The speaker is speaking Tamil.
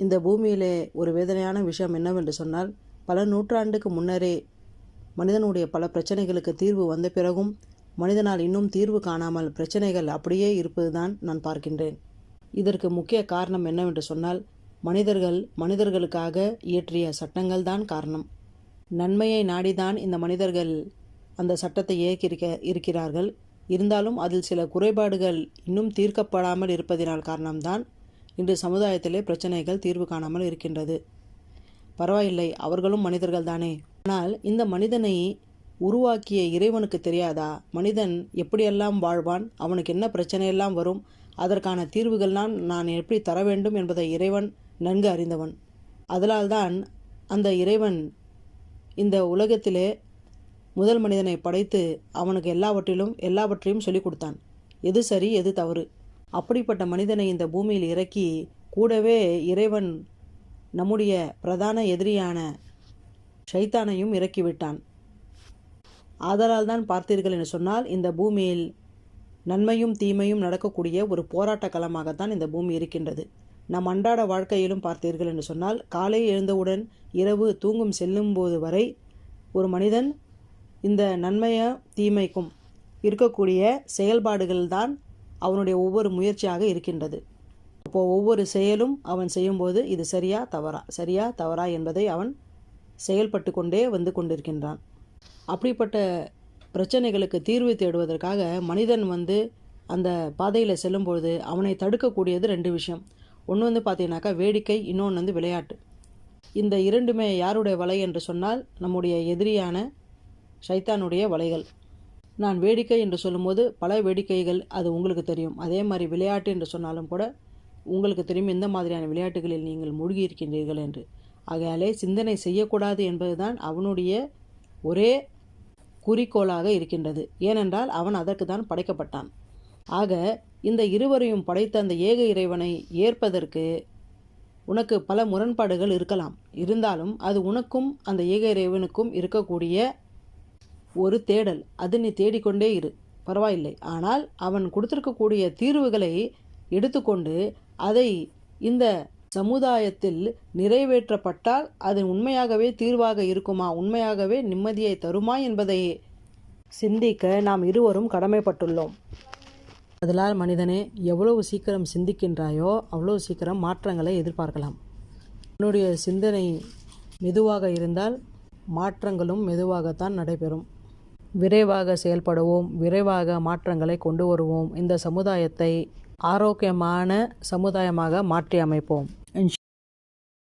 இந்த பூமியிலே ஒரு வேதனையான விஷயம் என்னவென்று சொன்னால், பல நூற்றாண்டுக்கு முன்னரே மனிதனுடைய பல பிரச்சனைகளுக்கு தீர்வு வந்த பிறகும் மனிதனால் இன்னும் தீர்வு காணாமல் பிரச்சனைகள் அப்படியே இருப்பதுதான் நான் பார்க்கின்றேன். இதற்கு முக்கிய காரணம் என்னவென்று சொன்னால், மனிதர்களுக்காக இயற்றிய சட்டங்கள் தான் காரணம். நன்மையை நாடிதான் இந்த மனிதர்கள் அந்த சட்டத்தை இருக்கிறார்கள். இருந்தாலும் அதில் சில குறைபாடுகள் இன்னும் தீர்க்கப்படாமல் இருப்பதினால் காரணம்தான் இன்று சமுதாயத்திலே பிரச்சனைகள் தீர்வு காணாமல் இருக்கின்றது. பரவாயில்லை, அவர்களும் மனிதர்கள் தானே. ஆனால் இந்த மனிதனை உருவாக்கிய இறைவனுக்கு தெரியாதா மனிதன் எப்படியெல்லாம் வாழ்வான், அவனுக்கு என்ன பிரச்சனையெல்லாம் வரும், அதற்கான தீர்வுகள்லாம் நான் எப்படி தர வேண்டும் என்பதை இறைவன் நன்கு அறிந்தவன். அதனால்தான் அந்த இறைவன் இந்த உலகத்திலே முதல் மனிதனை படைத்து அவனுக்கு எல்லாவற்றையும் சொல்லிக் கொடுத்தான். எது சரி எது தவறு. அப்படிப்பட்ட மனிதனை இந்த பூமியில் இறக்கி கூடவே இறைவன் நம்முடைய பிரதான எதிரியான ஷைத்தானையும் இறக்கிவிட்டான். ஆதலால் தான் பார்த்தீர்கள் என்று சொன்னால், இந்த பூமியில் நன்மையும் தீமையும் நடக்கக்கூடிய ஒரு போராட்ட களமாகத்தான் இந்த பூமி இருக்கின்றது. நம் அன்றாட வாழ்க்கையிலும் பார்த்தீர்கள் என்று சொன்னால், காலை எழுந்தவுடன் இரவு தூங்கும் செல்லும்போது வரை ஒரு மனிதன் இந்த நன்மைய தீமைக்கும் இருக்கக்கூடிய செயல்பாடுகள்தான் அவனுடைய ஒவ்வொரு முயற்சியாக இருக்கின்றது. அப்போது ஒவ்வொரு செயலும் அவன் செய்யும்போது இது சரியா தவறா என்பதை அவன் செயல்பட்டு கொண்டே வந்து கொண்டிருக்கின்றான். அப்படிப்பட்ட பிரச்சனைகளுக்கு தீர்வு தேடுவதற்காக மனிதன் அந்த பாதையில் செல்லும்பொழுது அவனை தடுக்கக்கூடியது 2 விஷயம். ஒன்று பார்த்தீங்கன்னாக்கா வேடிக்கை, இன்னொன்று விளையாட்டு. இந்த இரண்டுமே யாருடைய வலை என்று சொன்னால், நம்முடைய எதிரியான ஷைத்தானுடைய வலைகள். நான் வேடிக்கை என்று சொல்லும்போது பல வேடிக்கைகள் அது உங்களுக்கு தெரியும். அதே மாதிரி விளையாட்டு என்று சொன்னாலும் கூட உங்களுக்கு தெரியும் எந்த மாதிரியான விளையாட்டுகளில் நீங்கள் மூழ்கி இருக்கின்றீர்கள் என்று. ஆகையாலே சிந்தனை செய்யக்கூடாது என்பதுதான் அவனுடைய ஒரே குறிக்கோளாக இருக்கின்றது. ஏனென்றால் அவன் அதற்கு தான் படைக்கப்பட்டான். ஆக இந்த இருவரையும் படைத்த அந்த ஏக இறைவனை ஏற்பதற்கு உனக்கு பல முரண்பாடுகள் இருக்கலாம். இருந்தாலும் அது உனக்கும் அந்த ஏக இறைவனுக்கும் இருக்கக்கூடிய ஒரு தேடல். அது நீ தேடிக்கொண்டே இரு, பரவாயில்லை. ஆனால் அவன் கொடுத்திருக்கக்கூடிய தீர்வுகளை எடுத்துக்கொண்டு அதை இந்த சமுதாயத்தில் நிறைவேற்றப்பட்டால் அது உண்மையாகவே தீர்வாக இருக்குமா, உண்மையாகவே நிம்மதியை தருமா என்பதை சிந்திக்க நாம் இருவரும் கடமைப்பட்டுள்ளோம். அதனால் மனிதனே, எவ்வளவு சீக்கிரம் சிந்திக்கின்றாயோ அவ்வளவு சீக்கிரம் மாற்றங்களை எதிர்பார்க்கலாம். உன்னுடைய சிந்தனை மெதுவாக இருந்தால் மாற்றங்களும் மெதுவாகத்தான் நடைபெறும். விரைவாக செயல்படுவோம், விரைவாக மாற்றங்களை கொண்டு வருவோம். இந்த சமுதாயத்தை ஆரோக்கியமான சமுதாயமாக மாற்றி அமைப்போம்.